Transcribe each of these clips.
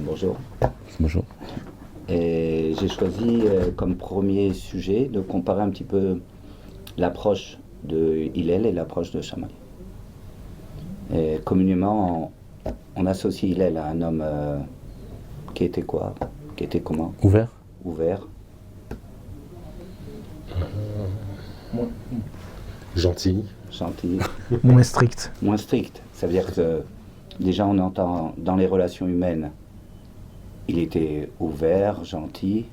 Bonjour. Bonjour. Et j'ai choisi comme premier sujet de comparer un petit peu l'approche de Hillel et l'approche de Shammai. Et communément, on associe Hillel à un homme qui était quoi? Qui était comment? Ouvert. Ouvert. Gentil. Gentil. Moins strict. Moins strict. Ça veut dire que déjà on entend dans les relations humaines, il était ouvert, gentil.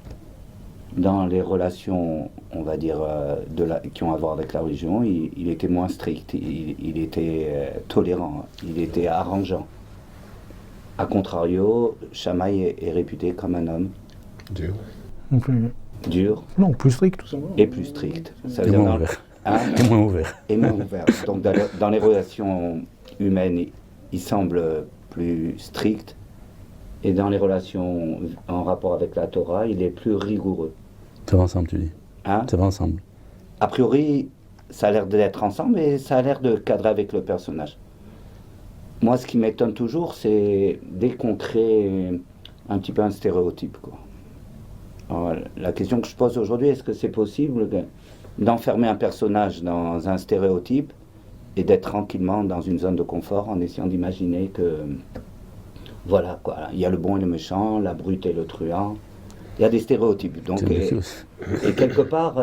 Dans les relations, on va dire, qui ont à voir avec la religion, il était moins strict, il était tolérant, il était arrangeant. A contrario, Shammai est réputé comme un homme Dur. dur Non, plus strict, tout simplement. et plus strict. Ça veut Et dire moins dans- ouvert. Hein Et moins ouvert. et moins ouvert. Donc dans les relations humaines, il semble plus strict. Et dans les relations en rapport avec la Torah, il est plus rigoureux. Ça va ensemble, tu dis. Hein? Ça va ensemble. A priori, ça a l'air d'être ensemble, mais ça a l'air de cadrer avec le personnage. Moi, ce qui m'étonne toujours, c'est dès qu'on crée un petit peu un stéréotype, quoi. Alors, la question que je pose aujourd'hui, est-ce que c'est possible d'enfermer un personnage dans un stéréotype et d'être tranquillement dans une zone de confort en essayant d'imaginer que, voilà, quoi, il y a le bon et le méchant, la brute et le truand. Il y a des stéréotypes. Donc, C'est ambitieux. et quelque part,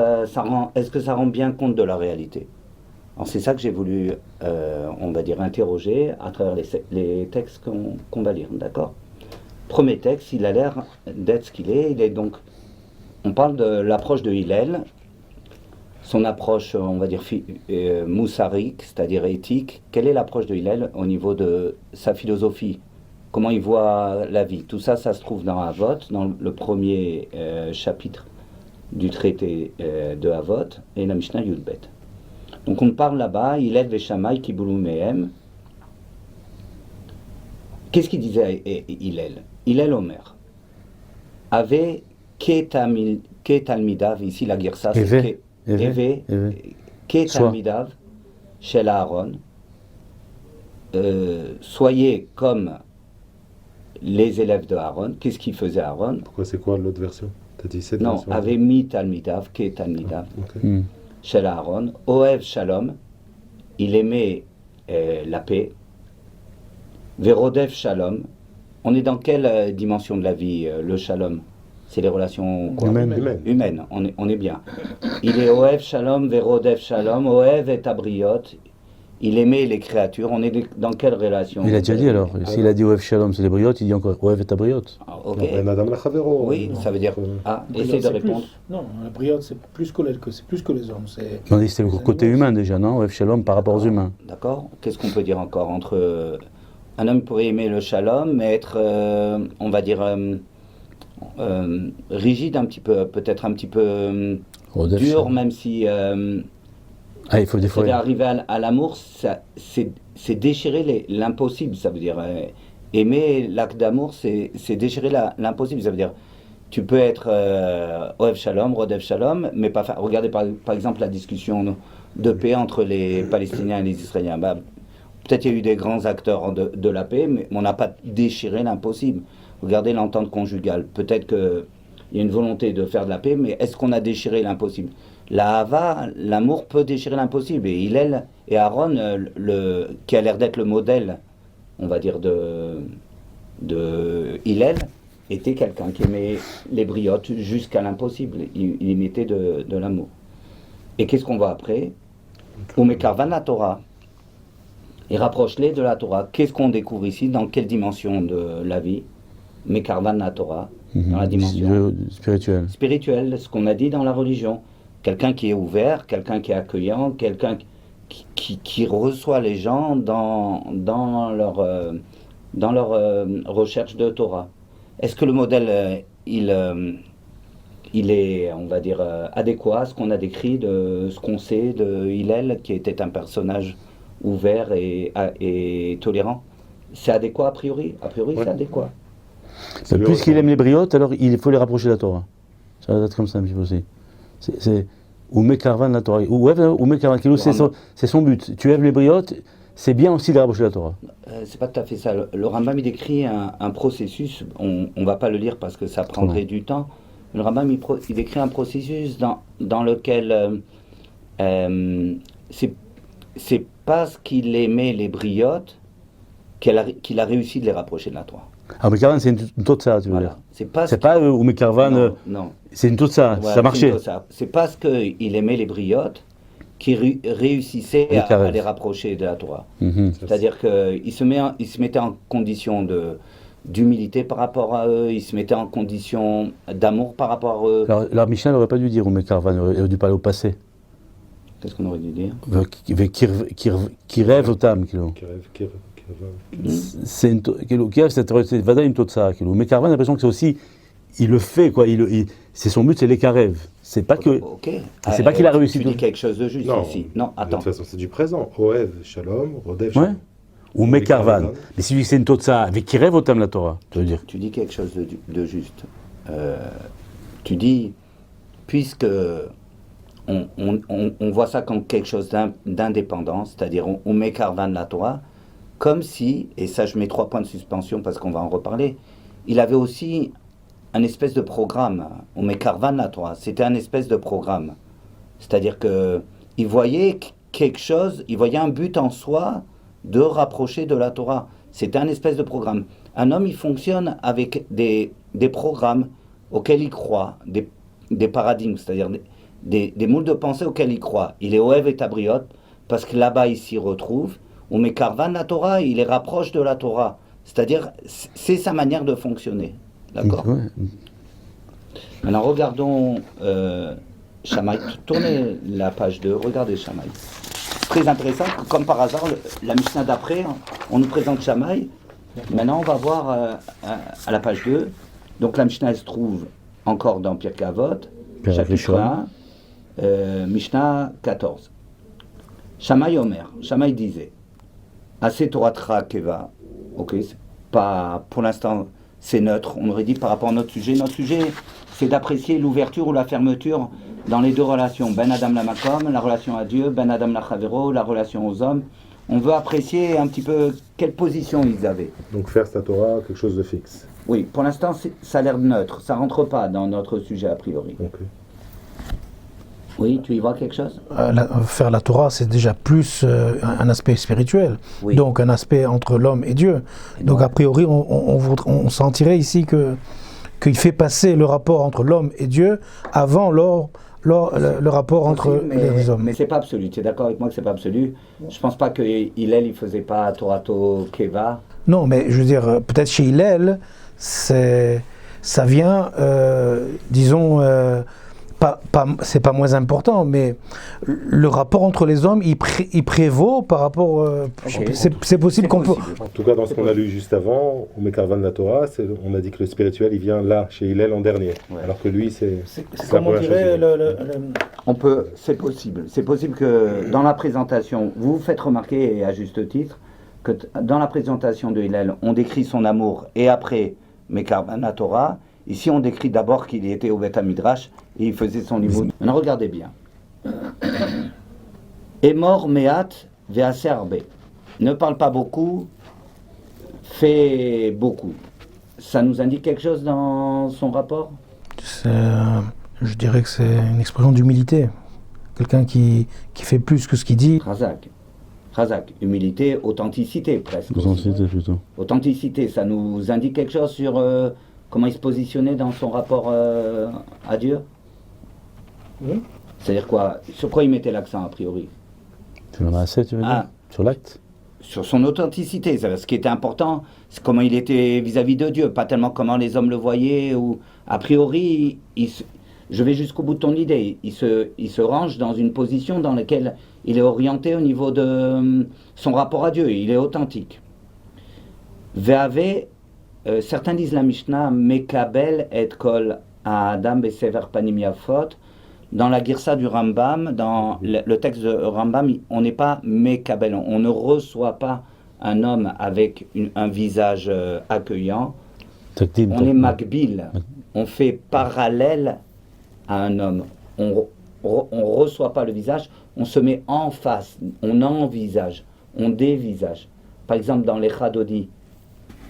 est-ce que ça rend bien compte de la réalité? Alors c'est ça que j'ai voulu, on va dire, interroger à travers les textes qu'on va lire, d'accord? Premier texte, il a l'air d'être ce qu'il est. Il est donc, on parle de l'approche de Hillel, son approche, on va dire, moussarique, c'est-à-dire éthique. Quelle est l'approche de Hillel au niveau de sa philosophie? Comment il voit la vie? Tout ça, ça se trouve dans Avot, dans le premier chapitre du traité de Avot, et la Mishnah Yudbet. Donc on parle là-bas, Hillel et Shammai qui Mehem. Qu'est-ce qu'il disait Hillel? Hillel Omer avait Ketalmidav, ici la Girsa, c'est Eve, Ketalmidav, chez Aaron. Soyez comme les élèves de Aaron. Qu'est-ce qu'il faisait Aaron? Pourquoi c'est quoi l'autre version? T'as dit cette Non, version? avait mi Talmidav, Ketalmidav. Ok. Chez Aaron, Oev Shalom, il aimait la paix. Verodev Shalom, on est dans quelle dimension de la vie, le Shalom? C'est les relations quoi? Humaines, on est bien. Il est Oev Shalom, Verodev Shalom, Oev et Abriot, il aimait les créatures, on est dans quelle relation? Il a déjà dit alors. S'il a dit Oev Shalom, c'est les briottes, il dit encore Oev et Abriot. Ah, ok. Madame la Chavero. Oui, ça veut dire. Ah, essaye de répondre. Non, la briotte, c'est plus que les hommes. On dit c'est le côté humain déjà, non? Oev Shalom par rapport aux humains. D'accord. Qu'est-ce qu'on peut dire encore entre un homme pourrait aimer le shalom, mais être, on va dire, rigide un petit peu, peut-être un petit peu Oev dur, Shalom. même si Ah, il faut des fois. c'est arriver à l'amour, c'est déchirer l'impossible. Ça veut dire aimer l'acte d'amour, c'est déchirer l'impossible. Ça veut dire tu peux être Oev Shalom, Rodev Shalom, mais pas faire. Regardez par exemple la discussion de paix entre les Palestiniens et les Israéliens. Bah, peut-être il y a eu des grands acteurs de la paix, mais on n'a pas déchiré l'impossible. Regardez l'entente conjugale. Peut-être qu'il y a une volonté de faire de la paix, mais est-ce qu'on a déchiré l'impossible? La Hava, l'amour peut déchirer l'impossible. Et Hillel et Aaron, qui a l'air d'être le modèle, on va dire, de Hillel, était quelqu'un qui aimait les briottes jusqu'à l'impossible. Il mettait de l'amour. Et qu'est-ce qu'on voit après? Umekarvan la Torah. Et rapproche-les de la Torah. Qu'est-ce qu'on découvre ici? Dans quelle dimension de la vie? Mekarvan la Torah. Dans la dimension spirituelle, ce qu'on a dit dans la religion. Quelqu'un qui est ouvert, quelqu'un qui est accueillant, quelqu'un qui reçoit les gens dans leur recherche de Torah. Est-ce que le modèle, il est, on va dire, adéquat à ce qu'on a décrit, de ce qu'on sait de Hillel, qui était un personnage ouvert et tolérant? C'est adéquat a priori? A priori, Ouais. c'est adéquat. Puisqu'il aime les briottes, alors il faut les rapprocher de la Torah. Ça va être comme ça un petit peu aussi. C'est ou Mekarvan la Torah. Ou Mekarvan, c'est son but. Tu aimes les briottes, c'est bien aussi de les rapprocher de la Torah. C'est pas tout à fait ça. Le Rambam, il décrit un processus, on va pas le lire parce que ça prendrait du temps. Le Rambam, il décrit un processus dans lequel c'est parce qu'il aimait les briotes qu'il a réussi de les rapprocher de la Torah. Ah, mais Karvan, c'est une totsa, tu veux Voilà. dire. C'est pas ou mais Karvan, non. c'est une totsa, Voilà, ça marchait. C'est parce qu'il aimait les briotes qu'il réussissait à les rapprocher de la Torah. C'est-à-dire qu'il se mettait en condition d'humilité par rapport à eux, il se mettait en condition d'amour par rapport à eux. Alors, la Mishnah n'aurait pas dû dire ou mais Karvan, elle aurait dû parler au passé. Qu'est-ce qu'on aurait dû dire? Qui rêve au tam, kilo. C'est une c'est Vada une totsa, kilo. Mais Karvan a l'impression que c'est aussi, il le fait, quoi. C'est son but, c'est les karev. C'est pas que. Ok. C'est pas qu'il a réussi. Tu dis quelque chose de juste Non. ici. Non, De attends. toute façon, c'est du présent. Oev, Shalom, Rodev, Ouais. Shalom. Ou Mekarvan. Mais si tu dis que c'est une totsa, avec qui rêve au tam la Torah, tu veux dire. Tu dis quelque chose de juste. Tu dis, puisque on voit ça comme quelque chose d'indépendant, c'est-à-dire on met Karvan la Torah, comme si, et ça je mets 3 points de suspension parce qu'on va en reparler, il avait aussi un espèce de programme. On met Karvan la Torah, c'était un espèce de programme. C'est-à-dire qu'il voyait quelque chose, il voyait un but en soi de rapprocher de la Torah. C'était un espèce de programme. Un homme, il fonctionne avec des programmes auxquels il croit, des paradigmes, c'est-à-dire des moules de pensée auxquels il croit. Il est Oev et Tabriot, parce que là-bas, il s'y retrouve. On met Karvan la Torah, il les rapproche de la Torah. C'est-à-dire, c'est sa manière de fonctionner. D'accord? Ouais. Maintenant, regardons Shammai. Tournez la page 2, regardez Shammai. Très intéressant, comme par hasard, la Mishnah d'après, on nous présente Shammai. Maintenant, on va voir à la page 2. Donc, la Mishnah elle se trouve encore dans Pirkei Avot, chapitre 1, Mishnah 14. Shammai Omer, Shammai disait, Assez Torah Keva, ok, c'est pas, pour l'instant, c'est neutre, on aurait dit par rapport à notre sujet. Notre sujet, c'est d'apprécier l'ouverture ou la fermeture dans les deux relations, Ben Adam la Makom, la relation à Dieu, Ben Adam la Chavero, la relation aux hommes. On veut apprécier un petit peu quelle position ils avaient. Donc faire sa Torah, quelque chose de fixe. Oui, pour l'instant, ça a l'air neutre, ça rentre pas dans notre sujet a priori. Ok. Oui, tu y vois quelque chose? Faire la Torah, c'est déjà plus un aspect spirituel, Oui. donc un aspect entre l'homme et Dieu. Donc a priori, on sentirait ici qu'il fait passer le rapport entre l'homme et Dieu avant le rapport entre les hommes. Mais c'est pas absolu, tu es d'accord avec moi que c'est pas absolu? Je pense pas que Hillel, il faisait pas Torato Keva. Non, mais je veux dire, peut-être chez Hillel, ça vient, disons, c'est pas moins important, mais le rapport entre les hommes, il prévaut par rapport. Okay. C'est possible qu'on peut. En tout cas, dans ce qu'on a lu juste avant, au Mekarvan la Torah, on a dit que le spirituel, il vient là, chez Hillel en dernier. Ouais. Alors que lui, c'est comme on dirait C'est possible. C'est possible que dans la présentation, vous vous faites remarquer, et à juste titre, que dans la présentation de Hillel, on décrit son amour, et après, Mekarvan la Torah, ici on décrit d'abord qu'il était au Beth Midrash, et il faisait son limoud. Maintenant, regardez bien. Emor meat ve'aser arbe. Ne parle pas beaucoup, fait beaucoup. Ça nous indique quelque chose dans son rapport? Je dirais que c'est une expression d'humilité. Quelqu'un qui fait plus que ce qu'il dit. Razak, humilité, authenticité presque. Authenticité plutôt. Authenticité, ça nous indique quelque chose sur comment il se positionnait dans son rapport à Dieu? Oui. C'est-à-dire quoi? Sur quoi il mettait l'accent a priori? Tu en as assez, tu veux dire? Sur l'acte? Sur son authenticité. Ce qui était important, c'est comment il était vis-à-vis de Dieu, pas tellement comment les hommes le voyaient. Ou a priori, je vais jusqu'au bout de ton idée. Il se range dans une position dans laquelle il est orienté au niveau de son rapport à Dieu. Il est authentique. Ve'ave, certains disent la Mishnah, Mekabel et kol Adam besever panim yafot. Dans la Girsa du Rambam, dans le texte de Rambam, on n'est pas Mekabel, on ne reçoit pas un homme avec un visage accueillant. On est Makbil, on fait parallèle à un homme. On reçoit pas le visage, on se met en face, on envisage, ont des visages. Par exemple, dans les Chadodi,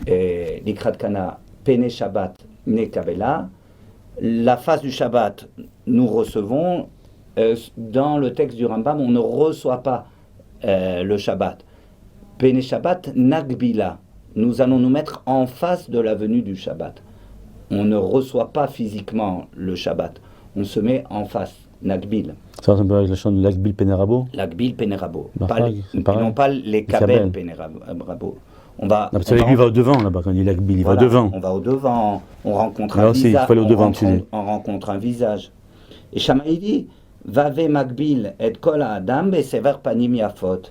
l'Ikrat Kana, Pene Shabbat, Nekabela, la face du Shabbat, nous recevons. Dans le texte du Rambam, on ne reçoit pas le Shabbat. Pene Shabbat, Nagbila. Nous allons nous mettre en face de la venue du Shabbat. On ne reçoit pas physiquement le Shabbat. On se met en face. Nagbil. Ça ressemble avec la chante de l'Akbil Penerabo. L'Akbil Penerabo. C'est pareil. Non pas les Kabel Penerabo. On va. Non, parce que lui va au devant là-bas quand il dit l'Akbil, il voilà, va au devant. On va au devant. On rencontre là un aussi, visage. il faut aller au devant, on rencontre un visage. Et Shammai dit Vave Magbil et Kol Adam et Sever Panim Yafot.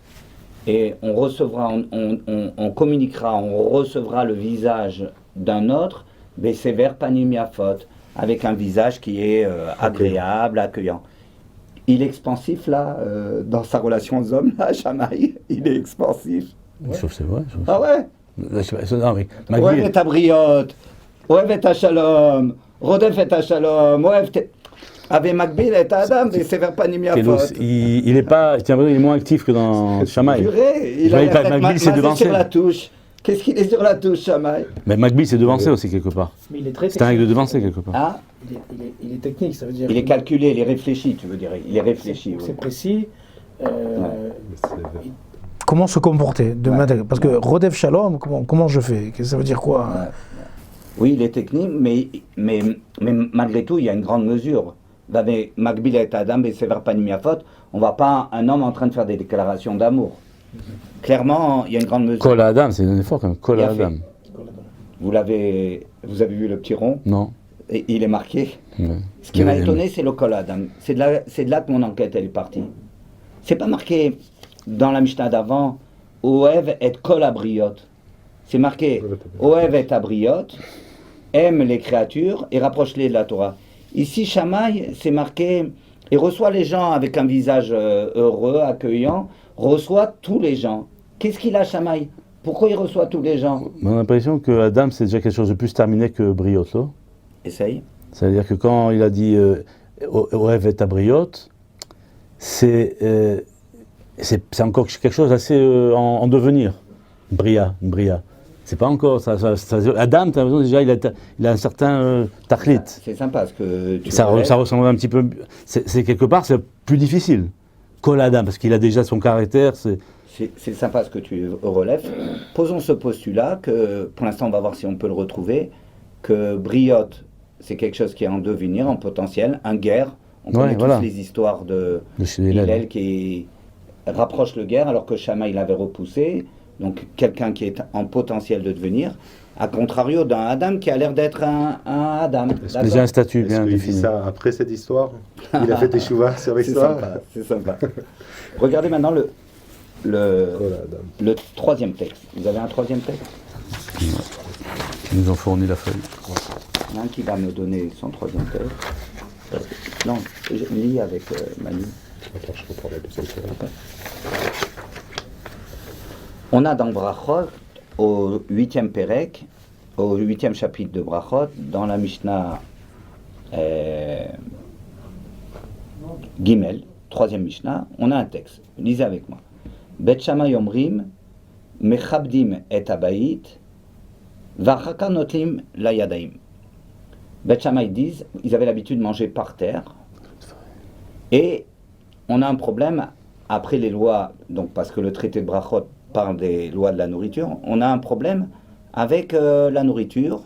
Et on recevra, on communiquera, on recevra le visage d'un autre, Besever Panim Yafot, avec un visage qui est agréable, accueillant. Il est expansif là, dans sa relation aux hommes, là, Shammai, il est expansif. Sauf c'est vrai. Ah ouais. Non, mais Oev Magbil, et Abriot, Oev et Shalom, Rodef et Shalom, Oev avec Magbil et Adam, Besever Panim Yafot. il est pas, il est moins actif que dans Shammai. Purée, il Shammai, a fait Magbil, c'est devancé. sur la touche. Qu'est-ce qu'il est sur la touche, Shammai? Mais Magbil c'est devancé aussi quelque part. Mais il est très C'est un règle de technique. devancé quelque part. Ah, Il est technique, ça veut dire. il est calculé, il est réfléchi, tu veux dire. Il est réfléchi. C'est Oui. précis. Comment se comporter demain? Parce que Rodef Shalom, comment je fais? Ça veut dire quoi? Ouais. Oui, il est technique, mais malgré tout, il y a une grande mesure. Avec Magbil et Adam et Sever Panim Yafot, on ne voit pas un homme en train de faire des déclarations d'amour. Clairement, il y a une grande mesure. Kol Adam, c'est un effort quand même. Kol Bien fait. Adam. Vous avez vu le petit rond? Non. Et il est marqué. Ouais. Ce qui m'a étonné, c'est le Kol Adam. C'est de là que mon enquête elle est partie. C'est pas marqué dans la Mishnah d'avant, Oev et Kol Abriot. C'est marqué Oev et Abriot, aime les créatures et rapproche-les de la Torah. Ici, Shammai, c'est marqué et reçoit les gens avec un visage heureux, accueillant, reçoit tous les gens. Qu'est-ce qu'il a, Shammai? Pourquoi il reçoit tous les gens? On a l'impression que Adam c'est déjà quelque chose de plus terminé que Briot, là. Essaye. C'est-à-dire que quand il a dit Oev et Abriot, c'est encore quelque chose assez en devenir. Bria. C'est pas encore ça. Adam, tu as l'impression déjà il a un certain tachlit. C'est sympa parce que Ça ressemble un petit peu. C'est quelque part c'est plus difficile. Kol Adam parce qu'il a déjà son caractère. C'est sympa ce que tu relèves. Posons ce postulat que, pour l'instant, on va voir si on peut le retrouver, que Briot, c'est quelque chose qui est en devenir, en potentiel, un guerre. On connaît tous les histoires de Hillel qui rapproche le guerre alors que Shammai l'avait repoussé. Donc quelqu'un qui est en potentiel de devenir, à contrario d'un Adam qui a l'air d'être un Adam. C'est déjà un statut bien Est-ce qu'il dit défini. ça après cette histoire? Il a fait des chouvas sur l'histoire? C'est sympa. Regardez maintenant le troisième texte. Vous avez un troisième texte? Ils nous ont fourni la feuille. Il y en a un qui va me donner son troisième texte. Non, je lis avec Manu. Attends, je reprends la deuxième feuille. On a dans Brachot, au 8e Pérec, au 8e chapitre de Brachot, dans la Mishnah Gimel, 3e Mishnah, on a un texte. Lisez avec moi. Bet Shammai Omrim, Mechabdim et Abayit, Vachaka Notlim la Yadaim. Bet Shammai disent, ils avaient l'habitude de manger par terre, et on a un problème après les lois, donc parce que le traité de Brachot parle des lois de la nourriture, on a un problème avec la nourriture.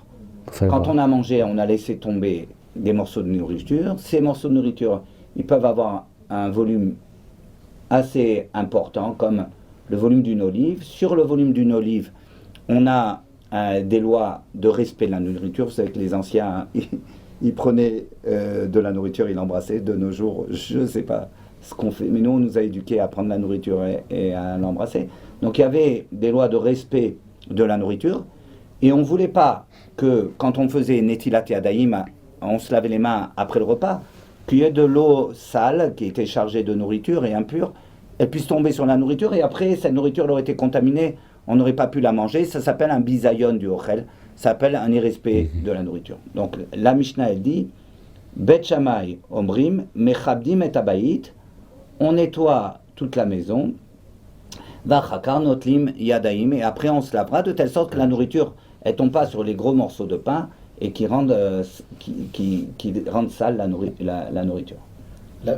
Quand on a mangé, on a laissé tomber des morceaux de nourriture. Ces morceaux de nourriture, ils peuvent avoir un volume assez important, comme le volume d'une olive. Sur le volume d'une olive, on a des lois de respect de la nourriture. Vous savez que les anciens, ils prenaient de la nourriture, ils l'embrassaient. De nos jours, je ne sais pas ce qu'on fait, mais nous, on nous a éduqués à prendre la nourriture et à l'embrasser. Donc il y avait des lois de respect de la nourriture, et on ne voulait pas que, quand on faisait Netilat Yadayim, on se lavait les mains après le repas, qu'il y ait de l'eau sale, qui était chargée de nourriture et impure, elle puisse tomber sur la nourriture, et après, cette nourriture aurait été contaminée, on n'aurait pas pu la manger. Ça s'appelle un bisayon du ochel, ça s'appelle un irrespect de la nourriture. Donc la Mishnah, elle dit, Bet Shammai Omrim, Mechabdim et Abayit, on nettoie toute la maison, Vachakar notlim yadaim, et après on se lavera de telle sorte que la nourriture elle tombe pas sur les gros morceaux de pain et qui rendent sale la nourriture.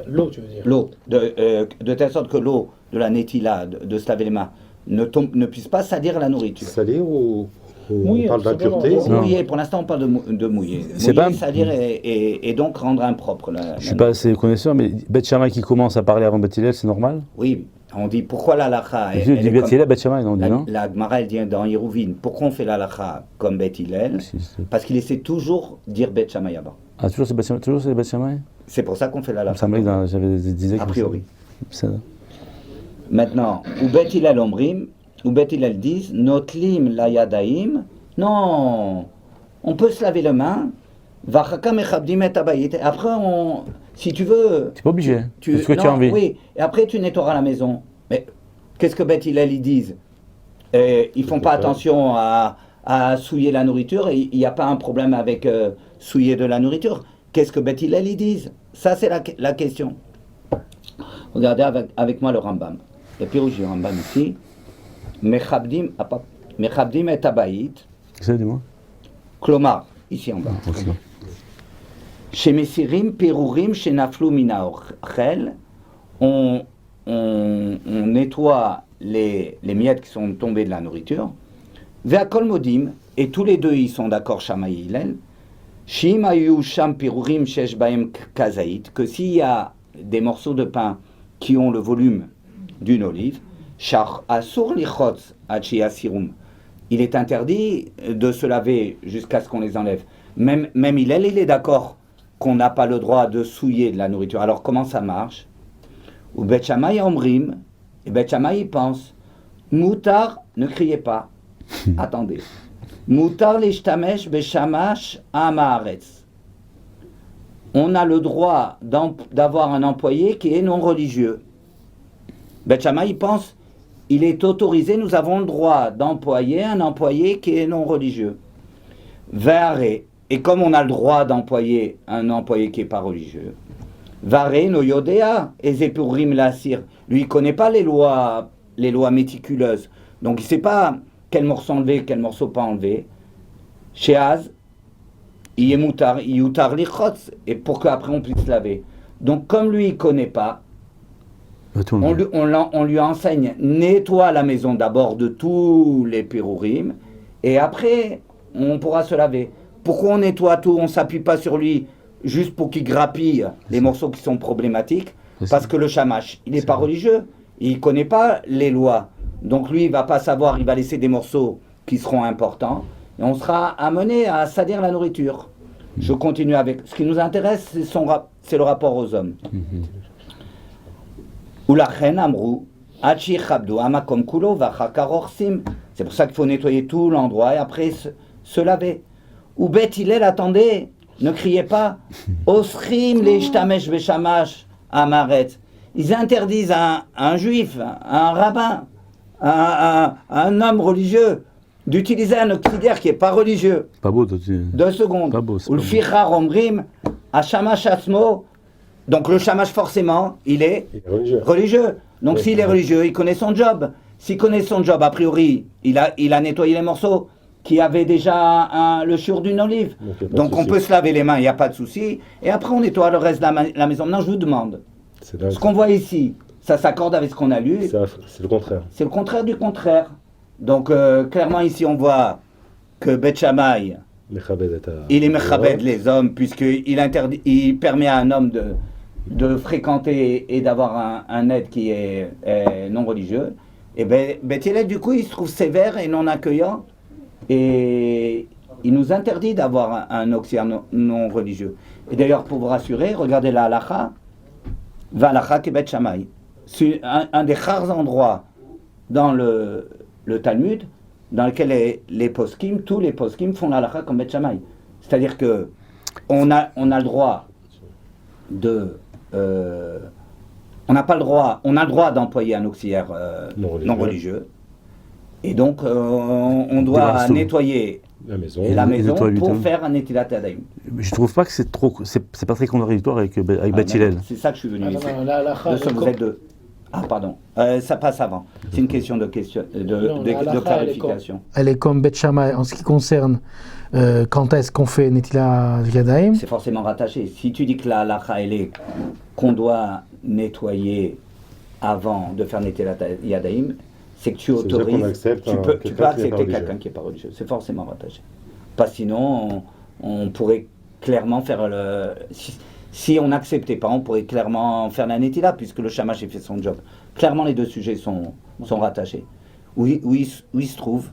L'eau, tu veux dire. L'eau, de telle sorte que l'eau de la netila, de se laver les mains, ne puisse pas salir la nourriture. Salir ou Mouillé, on parle simplement. d'impureté Non. Mouiller, pour l'instant on parle de mouiller. C'est Mouiller, pas- salir et donc rendre impropre. Je suis pas assez connaisseur, mais Beth Shammai qui commence à parler avant Beth Hillel, c'est normal? Oui, on dit pourquoi la lacha. Je dis Beth Hillel, Beth Shammai, on dit non? La Gemara elle dit dans Hérouvine, pourquoi on fait la lacha comme Beth Hillel? Si, c'est- Parce qu'il essaie toujours dire Beth Shammai avant. Ah, toujours c'est Beth Shammai? C'est pour ça qu'on fait la Il me lacha. semblait que j'avais disais A priori. C'est ça. Maintenant, ou Beth Hillel omrim, ou Beth Hillel disent, notlim la yadaim. Non, on peut se laver les mains. Vachaka mechabdim et abayit. Après, si tu veux. C'est pas obligé. C'est ce que tu as non, envie. Oui, et après tu nettoieras la maison. Mais qu'est-ce que Beth Hillel ils disent? Ils font pas attention à souiller la nourriture et il n'y a pas un problème avec souiller de la nourriture. Qu'est-ce que Beth Hillel ils disent? Ça c'est la question. Regardez avec moi le Rambam. Le Pirouge du Rambam ici. Mechabdim et abayit. C'est, dis-moi. Klomar, ici en bas. Ok. Chez Messirim, Perurim, chez Naflou Minaorchel, on nettoie les miettes qui sont tombées de la nourriture. Ve'akol modim, et tous les deux ils sont d'accord, Shammai et Hillel. Shim ayu sham Perurim shesh baem kazaït, que s'il y a des morceaux de pain qui ont le volume d'une olive, shar asur lichotz achi asirum. Il est interdit de se laver jusqu'à ce qu'on les enlève. Même Hillel, il est d'accord qu'on n'a pas le droit de souiller de la nourriture. Alors comment ça marche? Ou Beth Shammai omrim, et Beth Shammai il pense, Moutar, ne criez pas, attendez. Moutar l'ishtamesh beshamash amaretz. On a le droit d'avoir un employé qui est non religieux. Beth Shammai il pense, il est autorisé, nous avons le droit d'employer un employé qui est non religieux. Varé, et comme on a le droit d'employer un employé qui n'est pas religieux, Varé no yodea, et Zepurim l'assir. Lui, il ne connaît pas les lois méticuleuses. Donc, il ne sait pas quel morceau enlever, quel morceau pas enlever. Sheaz, il est moutar, il yutar lichotz, et pour qu'après on puisse laver. Donc, comme lui, il ne connaît pas, on lui enseigne, nettoie la maison d'abord de tous les pérourim, et après, on pourra se laver. Pourquoi on nettoie tout? On ne s'appuie pas sur lui juste pour qu'il grappille les morceaux qui sont problématiques, parce que le shamash, il n'est pas religieux, il ne connaît pas les lois. Donc lui, il ne va pas savoir, il va laisser des morceaux qui seront importants, et on sera amené à salir la nourriture. Je continue avec... Ce qui nous intéresse, c'est le rapport aux hommes. Ulachen amrou, achi chabdu amakom kulo vachakar orsim. C'est pour ça qu'il faut nettoyer tout l'endroit et après se laver. Ou Beth Hillel, attendez, ne criez pas. Osrim leishtamesh beshamash amaret. Ils interdisent à un juif, à un rabbin, à un homme religieux, d'utiliser un auxiliaire qui n'est pas religieux. Pas beau, toi, tu... 2 secondes. Pas beau, c'est Ou pas le beau. fichar omrim, à shamash asmo. Donc le shamash, forcément, il est Il est religieux. religieux. Donc Oui. s'il est religieux, il connaît son job. S'il connaît son job, a priori, il a nettoyé les morceaux qui avaient déjà le chiour d'une olive. Donc, y a pas de Donc on souci. peut se laver les mains, il n'y a pas de souci. Et après on nettoie le reste de la maison. Maintenant je vous demande, C'est dingue. ce qu'on voit ici, ça s'accorde avec ce qu'on a lu. C'est le contraire. C'est le contraire du contraire. Donc clairement ici on voit que Beth Shammai, il est mechabed les hommes, puisqu'il permet à un homme de fréquenter et d'avoir un aide qui est non religieux. Et Beth Hillel, du coup, il se trouve sévère et non accueillant. Et il nous interdit d'avoir un auxiliaire non religieux. Et d'ailleurs, pour vous rassurer, regardez la halacha, Valacha qui est Beth Shammai. C'est un des rares endroits dans le Talmud dans lequel les poskim, tous les poskim font la halacha comme Beth Shammai. C'est-à-dire que on a le droit de... on n'a pas le droit, on a le droit d'employer un auxiliaire non religieux. Et donc, on doit nettoyer la maison. la maison nettoie pour lui, faire un netilat yadayim. Je trouve pas que c'est pas très contradictoire avec Beth Hillel. C'est ça que je suis venu ici. La De ce, vous êtes deux. Ah, pardon. Ça passe avant. C'est une question de Non, la halakha, clarification. Elle est comme Bet Shammai en ce qui concerne quand est-ce qu'on fait Netila Yadayim. C'est forcément rattaché. Si tu dis que la halakha, elle est qu'on doit nettoyer avant de faire Netilat Yadayim, c'est que tu C'est-à-dire qu'on autorises. accepte Tu peux quelqu'un qui n'est pas accepter religieux. quelqu'un qui n'est pas religieux. C'est forcément rattaché. Pas sinon, on pourrait clairement faire le. Si on n'acceptait pas, on pourrait clairement faire la Netila, puisque le Shamash a fait son job. Clairement, les deux sujets sont rattachés. Où il se trouve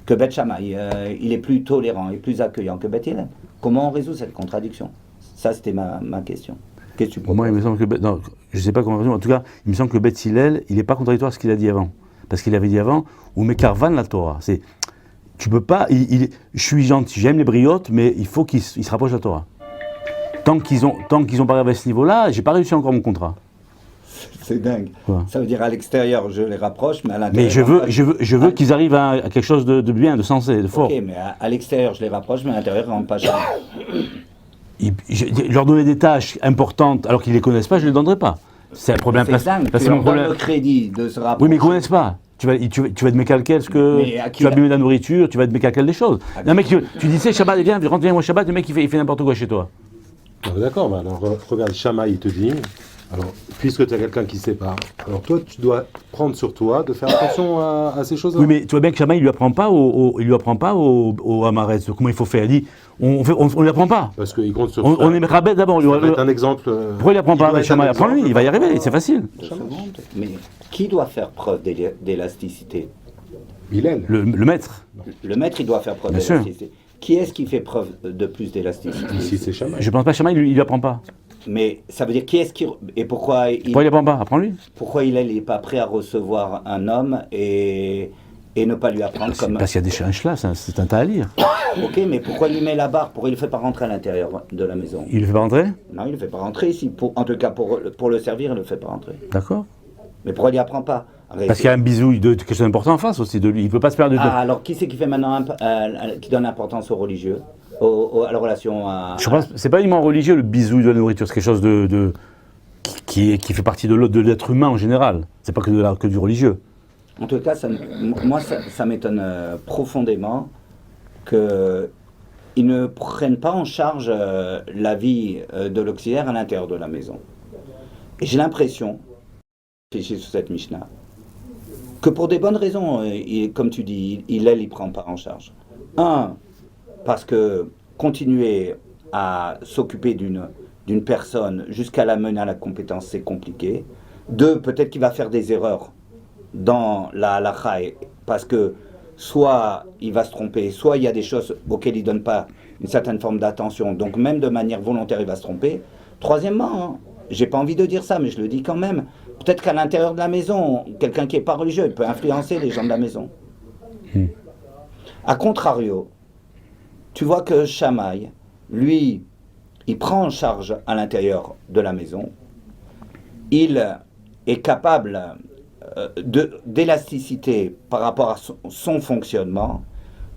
que Bet Shammai, il est plus tolérant et plus accueillant que Bet Hillel. Comment on résout cette contradiction? Ça, c'était ma question. Qu'est-ce que tu proposes? Moi, il me semble que non, je ne sais pas comment résumer. En tout cas, il me semble que Beth Hillel, il n'est pas contradictoire à ce qu'il a dit avant. Parce qu'il avait dit avant, ou Mekarvan la Torah. C'est, tu peux pas. Je suis gentil, j'aime les briottes, mais il faut qu'ils se rapprochent de la Torah. Tant qu'ils ont pas arrivé à ce niveau-là, j'ai pas réussi encore mon contrat. C'est dingue. Ouais. Ça veut dire à l'extérieur, je les rapproche, mais à l'intérieur. Mais je veux qu'ils arrivent à quelque chose de bien, de sensé, de fort. Ok, mais à l'extérieur, je les rapproche, mais à l'intérieur, ils ne rentrent pas jamais. Leur donner des tâches importantes alors qu'ils ne les connaissent pas, je ne les donnerai pas. C'est un problème. C'est dingue. Parce Tu que leur mon donnes problème. le crédit de se rapprocher. Oui, mais ils ne connaissent pas. Tu vas te mécalquer parce que Mais à qui tu vas la- abîmer la nourriture, tu vas te mécalquer des choses. Un mec, tu dis, c'est Shabbat, viens, rentre, moi Shabbat, le mec, il fait n'importe quoi chez toi. Ah, d'accord, mais alors regarde, Shammai, il te dit, alors, puisque tu as quelqu'un qui sait pas, alors toi, tu dois prendre sur toi de faire attention à ces choses-là. Oui, mais tu vois bien que Shammai, il lui apprend pas au Amaretz comment il faut faire. Il dit, on lui apprend pas. Parce qu'il compte sur On est Rabet d'abord. Ça va être un exemple. Pourquoi il lui apprend doit pas être Shammai? un Apprends-lui, exemple. il va y arriver, c'est facile. 2 secondes. Mais qui doit faire preuve d'élasticité? Hillel. Le maître. Le maître, il doit faire preuve Bien sûr. d'élasticité. Qui est-ce qui fait preuve de plus d'élasticité? Ici, c'est Shammai. Je pense pas Shammai, il lui apprend pas. Mais ça veut dire qui est-ce qui. Et pourquoi Pourquoi il lui apprend pas? Apprends-lui. pourquoi il n'est pas prêt à recevoir un homme et ne pas lui apprendre comme. Parce qu'il y a des changes là, c'est un tas à lire. Ok, mais pourquoi il lui met la barre? Pourquoi il ne le fait pas rentrer à l'intérieur de la maison? Il le fait pas rentrer? Non, il ne le fait pas rentrer ici. En tout cas, pour le servir, il ne le fait pas rentrer. D'accord. Mais pourquoi il n'y apprend pas? Parce qu'il y a un bisouille de quelque chose d'important en face aussi de lui. Il peut pas se perdre de. Ah, alors qui c'est qui fait maintenant qui donne importance aux religieux, à la relation à. Je pense, c'est pas uniquement religieux le bisouille de la nourriture, c'est quelque chose qui fait partie de l'être humain en général. C'est pas que du religieux. En tout cas, moi, ça m'étonne profondément qu'ils ne prennent pas en charge la vie de l'auxiliaire à l'intérieur de la maison. Et j'ai l'impression, réfléchis sur cette Mishnah, que pour des bonnes raisons, comme tu dis, il ne prend pas en charge. Un, parce que continuer à s'occuper d'une personne jusqu'à la mener à la compétence, c'est compliqué. Deux, peut-être qu'il va faire des erreurs dans la halakha, parce que soit il va se tromper, soit il y a des choses auxquelles il ne donne pas une certaine forme d'attention, donc même de manière volontaire, il va se tromper. Troisièmement, j'ai pas envie de dire ça, mais je le dis quand même, peut-être qu'à l'intérieur de la maison, quelqu'un qui n'est pas religieux, il peut influencer les gens de la maison. A contrario, tu vois que Shammai, lui, il prend en charge à l'intérieur de la maison, il est capable d'élasticité par rapport à son fonctionnement.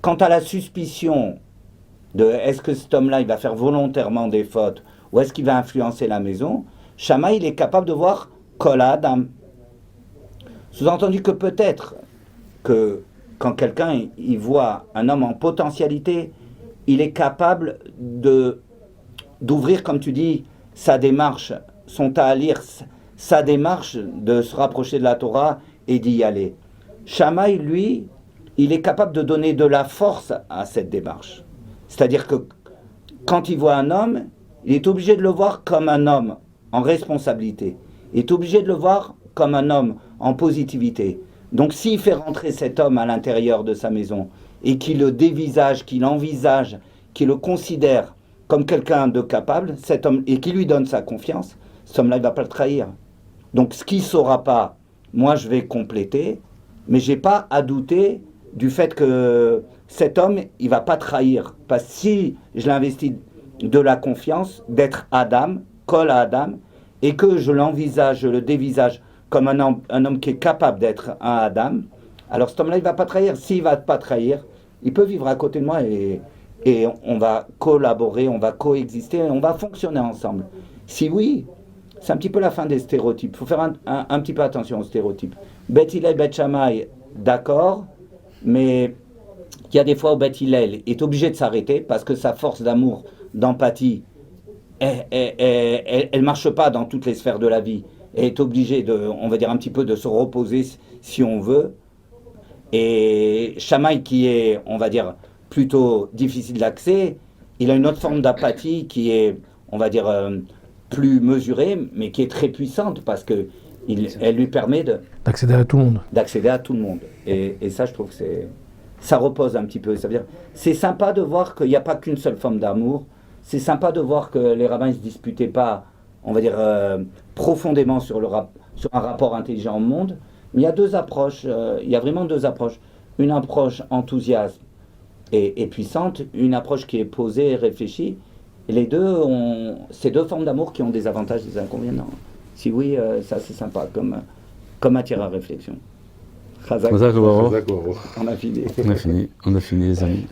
Quant à la suspicion de est-ce que cet homme-là, il va faire volontairement des fautes ou est-ce qu'il va influencer la maison, Shammai, il est capable de voir Kol Adam. Sous-entendu que peut-être que quand quelqu'un il voit un homme en potentialité, il est capable d'ouvrir, comme tu dis, sa démarche, son ta'alir, sa démarche de se rapprocher de la Torah et d'y aller. Shammai, lui, il est capable de donner de la force à cette démarche. C'est-à-dire que quand il voit un homme, il est obligé de le voir comme un homme en responsabilité. Il est obligé de le voir comme un homme en positivité. Donc s'il fait rentrer cet homme à l'intérieur de sa maison et qu'il le dévisage, qu'il envisage, qu'il le considère comme quelqu'un de capable, cet homme, et qui lui donne sa confiance, cet homme-là, il ne va pas le trahir. Donc ce qu'il ne saura pas, moi je vais compléter, mais je n'ai pas à douter du fait que cet homme, il ne va pas trahir. Parce que si je l'investis de la confiance, d'être Adam, Kol Adam, et que je l'envisage, je le dévisage comme un homme qui est capable d'être un Adam, alors cet homme-là, il ne va pas trahir. S'il ne va pas trahir, il peut vivre à côté de moi et on va collaborer, on va coexister, on va fonctionner ensemble. Si oui, c'est un petit peu la fin des stéréotypes. Il faut faire un petit peu attention aux stéréotypes. Beth Hillel, Beth Shammai, d'accord, mais il y a des fois où Beth Hillel est obligé de s'arrêter parce que sa force d'amour, d'empathie, elle ne marche pas dans toutes les sphères de la vie. Elle est obligée on va dire un petit peu de se reposer si on veut. Et Shammai, qui est, on va dire, plutôt difficile d'accès, il a une autre forme d'apathie qui est, on va dire, plus mesurée, mais qui est très puissante parce que elle lui permet D'accéder à tout le monde. d'accéder à tout le monde. Et ça, je trouve que ça repose un petit peu. Ça veut dire, c'est sympa de voir qu'il n'y a pas qu'une seule forme d'amour. C'est sympa de voir que les rabbins ne se disputaient pas, on va dire, profondément sur un rapport intelligent au monde. Mais il y a deux approches, il y a vraiment deux approches. Une approche enthousiaste et puissante, une approche qui est posée et réfléchie. Et les deux ont ces deux formes d'amour qui ont des avantages et des inconvénients. Si oui, ça c'est sympa comme matière à réflexion. Chazak. Chazak Baruch. D'accord. On a fini. On a fini les amis.